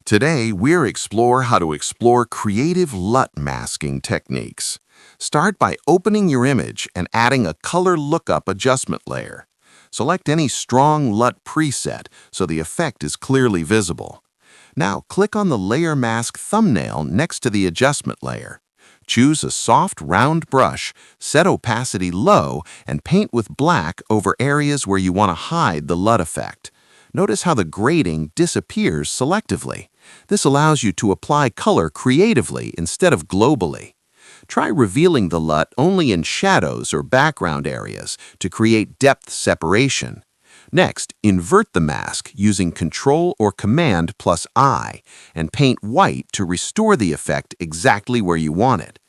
Today, we'll explore how to explore creative LUT masking techniques. Start by opening your image and adding a color lookup adjustment layer. Select any strong LUT preset so the effect is clearly visible. Now, click on the Layer Mask thumbnail next to the adjustment layer. Choose a soft, round brush, set opacity low, and paint with black over areas where you want to hide the LUT effect. Notice how the grading disappears selectively. This allows you to apply color creatively instead of globally. Try revealing the LUT only in shadows or background areas to create depth separation. Next, invert the mask using Ctrl or Command plus I and paint white to restore the effect exactly where you want it.